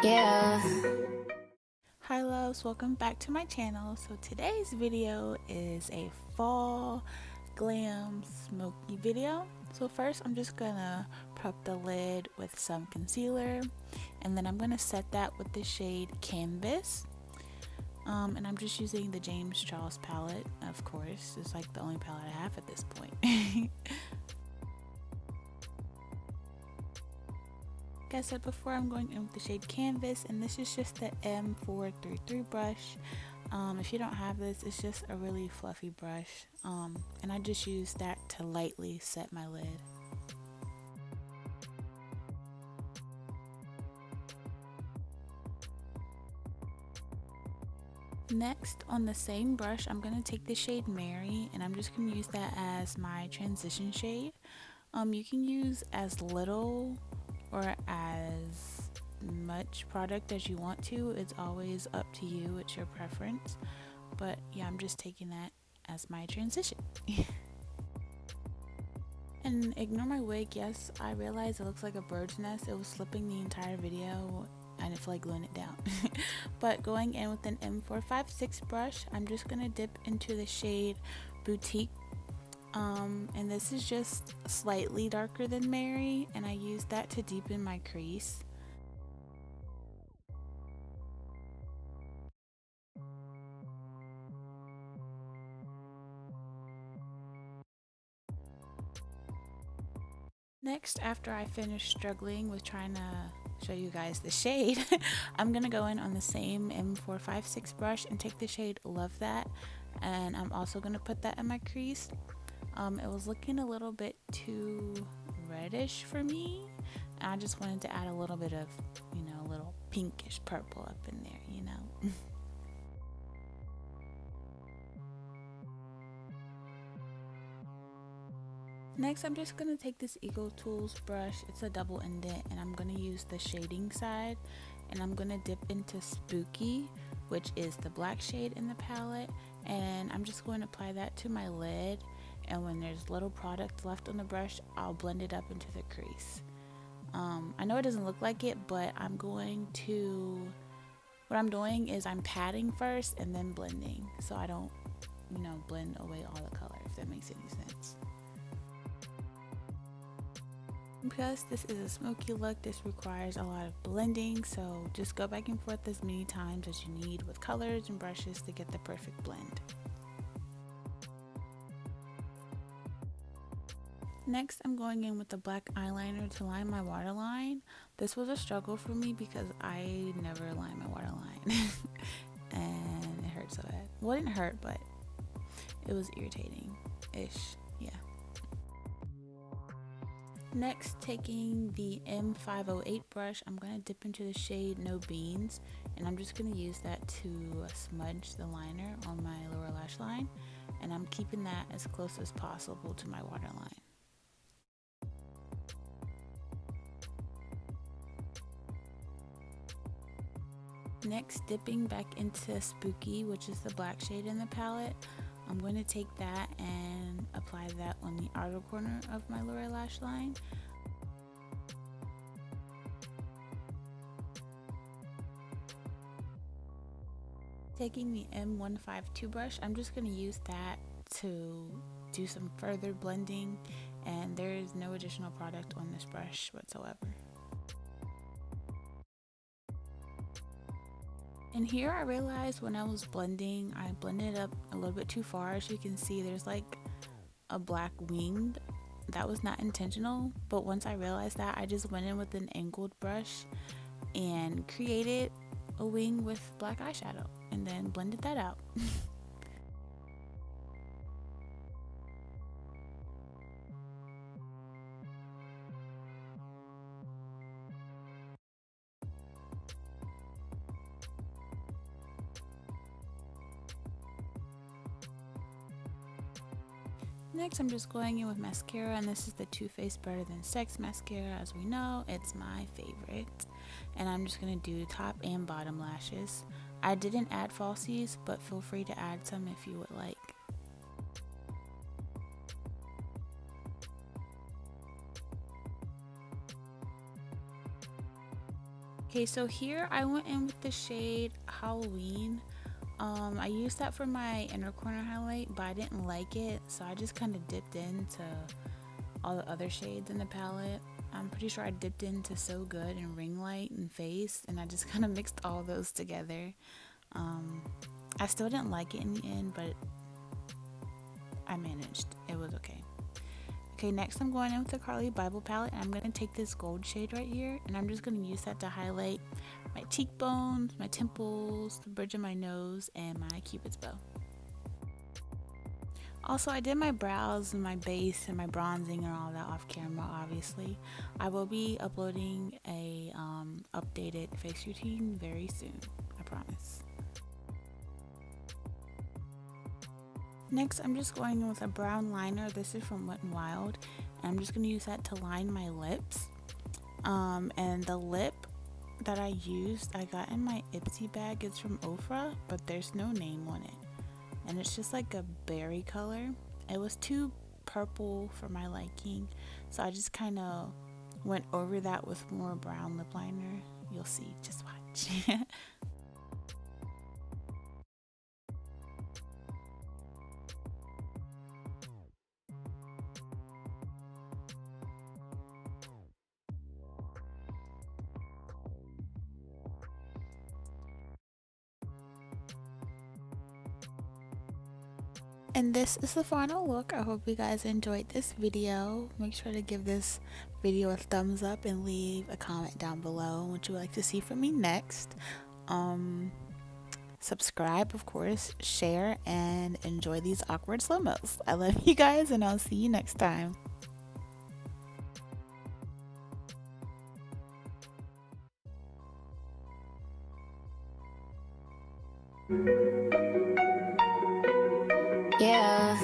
Yeah. Hi loves, welcome back to my channel. So today's video is a fall glam smoky video. So first I'm just gonna prep the lid with some concealer, and then I'm gonna set that with the shade Canvas. And I'm just using the James Charles palette, of course. It's like the only palette I have at this point. Like I said before, I'm going in with the shade Canvas, and this is just the M433 brush. If you don't have this, it's just a really fluffy brush, and I just use that to lightly set my lid. Next, on the same brush, I'm going to take the shade Mary, and I'm just going to use that as my transition shade. You can use as little or as much product as you want to. It's always up to you, it's your preference. But yeah, I'm just taking that as my transition. And ignore my wig. Yes, I realized it looks like a bird's nest. It was slipping the entire video. I didn't feel like gluing it down. But going in with an M456 brush, I'm just gonna dip into the shade Boutique. And this is just slightly darker than Mary, and I use that to deepen my crease. Next, after I finish struggling with trying to show you guys the shade, I'm gonna go in on the same M456 brush and take the shade Love That, and I'm also gonna put that in my crease. It was looking a little bit too reddish for me, and I just wanted to add a little bit of, a little pinkish purple up in there. Next, I'm just going to take this Eagle Tools brush. It's a double indent, and I'm going to use the shading side, and I'm going to dip into Spooky, which is the black shade in the palette, and I'm just going to apply that to my lid, and when there's little product left on the brush, I'll blend it up into the crease. I know it doesn't look like it, but what I'm doing is I'm patting first and then blending, so I don't, blend away all the color, if that makes any sense. Because this is a smoky look, this requires a lot of blending, so just go back and forth as many times as you need with colors and brushes to get the perfect blend. Next, I'm going in with the black eyeliner to line my waterline. This was a struggle for me because I never line my waterline and it hurt so bad. Well, it didn't hurt, but it was irritating-ish, yeah. Next, taking the M508 brush, I'm going to dip into the shade No Beans, and I'm just going to use that to smudge the liner on my lower lash line, and I'm keeping that as close as possible to my waterline. Next, dipping back into Spooky, which is the black shade in the palette, I'm going to take that and apply that on the outer corner of my lower lash line. Taking the M152 brush, I'm just going to use that to do some further blending, and there is no additional product on this brush whatsoever. And here I realized when I was blending, I blended up a little bit too far. As you can see, there's like a black wing. That was not intentional, but once I realized that, I just went in with an angled brush and created a wing with black eyeshadow and then blended that out. Next, I'm just going in with mascara, and this is the Too Faced Better Than Sex mascara. As we know, it's my favorite. And I'm just going to do top and bottom lashes. I didn't add falsies, but feel free to add some if you would like. Okay, so here I went in with the shade Halloween. I used that for my inner corner highlight, but I didn't like it, so I just kind of dipped into all the other shades in the palette. I'm pretty sure I dipped into So Good and Ring Light and Face, and I just kind of mixed all those together. I still didn't like it in the end, but I managed. It was okay. Okay, next I'm going in with the Carli Bybel palette, and I'm going to take this gold shade right here, and I'm just going to use that to highlight my cheekbones, my temples, the bridge of my nose, and my cupid's bow. Also, I did my brows and my base and my bronzing and all that off camera, obviously. I will be uploading a updated face routine very soon, I promise. Next, I'm just going in with a brown liner. This is from Wet n Wild, and I'm just going to use that to line my lips. And the lip that I used, I got in my Ipsy bag. It's from Ofra, but there's no name on it. And it's just like a berry color. It was too purple for my liking, so I just kind of went over that with more brown lip liner. You'll see, just watch. And this is the final look. I hope you guys enjoyed this video. Make sure to give this video a thumbs up and leave a comment down below what you would like to see from me next. Subscribe, of course, share, and enjoy these awkward slow-mos. I love you guys, and I'll see you next time. Yeah.